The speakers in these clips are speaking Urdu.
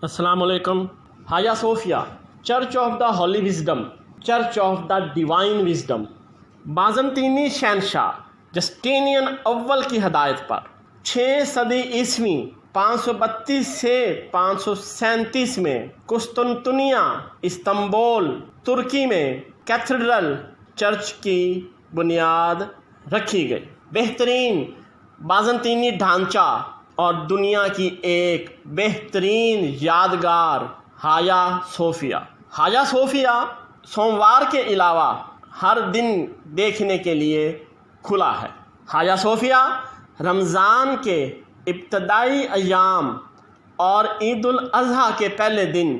السلام علیکم۔ Hagia Sophia church of the holy wisdom, church of the divine wisdom, بازنطینی شہنشاہ جسٹینین اول کی ہدایت پر 6 صدی عیسوی 532 سے 537 میں قسطنطنیہ استنبول ترکی میں کیتھیڈرل چرچ کی بنیاد رکھی گئی۔ بہترین بازنطینی ڈھانچہ اور دنیا کی ایک بہترین یادگار ہایا صوفیا۔ ہایا صوفیا سوموار کے علاوہ ہر دن دیکھنے کے لیے کھلا ہے۔ ہایا صوفیا رمضان کے ابتدائی ایام اور عید الاضحیٰ کے پہلے دن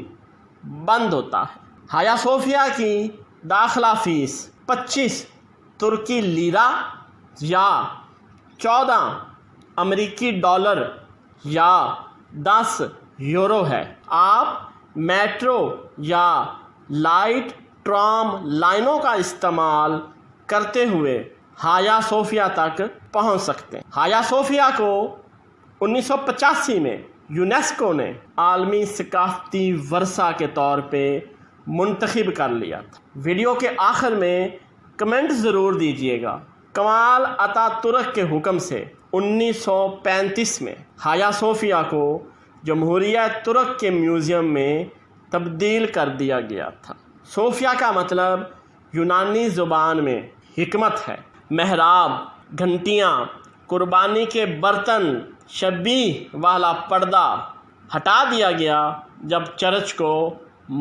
بند ہوتا ہے۔ ہایا صوفیا کی داخلہ فیس 25 ترکی لیرہ یا 14 امریکی ڈالر یا 10 یورو ہے۔ آپ میٹرو یا لائٹ ٹرام لائنوں کا استعمال کرتے ہوئے ہایا صوفیا تک پہنچ سکتے ہیں۔ ہایا صوفیا کو 1985 میں یونیسکو نے عالمی ثقافتی ورثہ کے طور پہ منتخب کر لیا تھا۔ ویڈیو کے آخر میں کمنٹ ضرور دیجیے گا۔ کمال اتا ترک کے حکم سے 1935 میں ہایا صوفیا کو جمہوریہ ترک کے میوزیم میں تبدیل کر دیا گیا تھا۔ صوفیا کا مطلب یونانی زبان میں حکمت ہے۔ محراب، گھنٹیاں، قربانی کے برتن، شبیہ والا پردہ ہٹا دیا گیا جب چرچ کو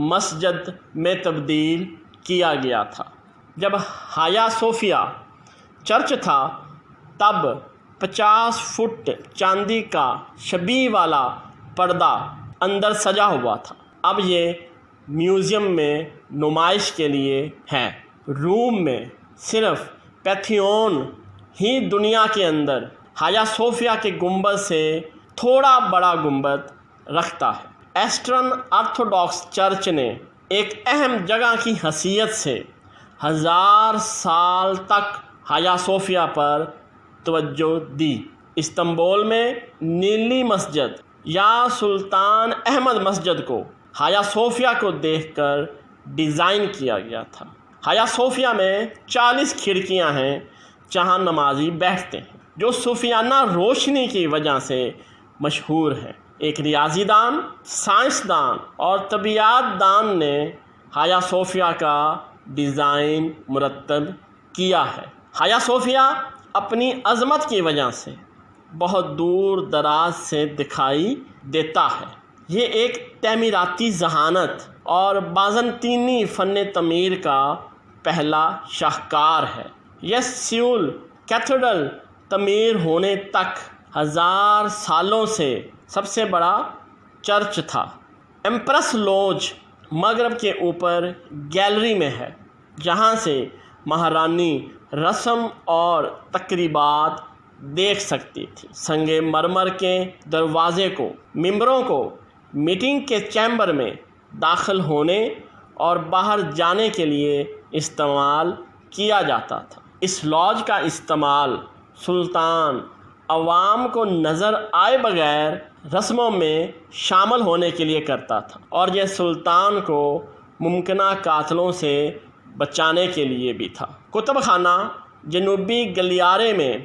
مسجد میں تبدیل کیا گیا تھا۔ جب ہایا صوفیا چرچ تھا تب 50 فٹ چاندی کا شبیہ والا پردہ اندر سجا ہوا تھا۔ اب یہ میوزیم میں نمائش کے لیے ہے۔ روم میں صرف پینتھیون ہی دنیا کے اندر ہایا صوفیا کے گنبد سے تھوڑا بڑا گنبد رکھتا ہے۔ ایسٹرن آرتھوڈاکس چرچ نے ایک اہم جگہ کی حیثیت سے 1000 سال تک ہایا صوفیا پر توجہ دی۔ استنبول میں نیلی مسجد یا سلطان احمد مسجد کو ہایا صوفیا کو دیکھ کر ڈیزائن کیا گیا تھا۔ ہایا صوفیا میں 40 کھڑکیاں ہیں جہاں نمازی بیٹھتے ہیں، جو صوفیانہ روشنی کی وجہ سے مشہور ہے۔ ایک ریاضی دان، سائنسدان اور طبیعیات دان نے ہایا صوفیا کا ڈیزائن مرتب کیا ہے۔ ہایا صوفیا اپنی عظمت کی وجہ سے بہت دور دراز سے دکھائی دیتا ہے۔ یہ ایک تعمیراتی ذہانت اور بازنطینی فن تعمیر کا پہلا شاہکار ہے۔ یہ سیول کیتھیڈرل تعمیر ہونے تک 1000 سالوں سے سب سے بڑا چرچ تھا۔ ایمپریس لوج مغرب کے اوپر گیلری میں ہے، جہاں سے مہارانی رسم اور تقریبات دیکھ سکتی تھی۔ سنگ مرمر کے دروازے کو ممبروں کو میٹنگ کے چیمبر میں داخل ہونے اور باہر جانے کے لیے استعمال کیا جاتا تھا۔ اس لاج کا استعمال سلطان عوام کو نظر آئے بغیر رسموں میں شامل ہونے کے لیے کرتا تھا، اور یہ سلطان کو ممکنہ قاتلوں سے بچانے کے لیے بھی تھا۔ کتب خانہ جنوبی گلیارے میں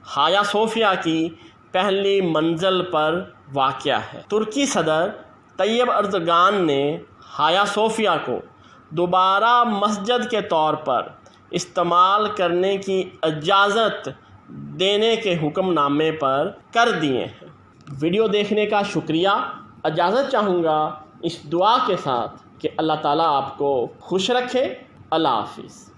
ہایا صوفیا کی پہلی منزل پر واقع ہے۔ ترکی صدر طیب اردگان نے ہایا صوفیا کو دوبارہ مسجد کے طور پر استعمال کرنے کی اجازت دینے کے حکم نامے پر کر دیے ہیں۔ ویڈیو دیکھنے کا شکریہ۔ اجازت چاہوں گا اس دعا کے ساتھ کہ اللہ تعالیٰ آپ کو خوش رکھے۔ اللہ حافظ۔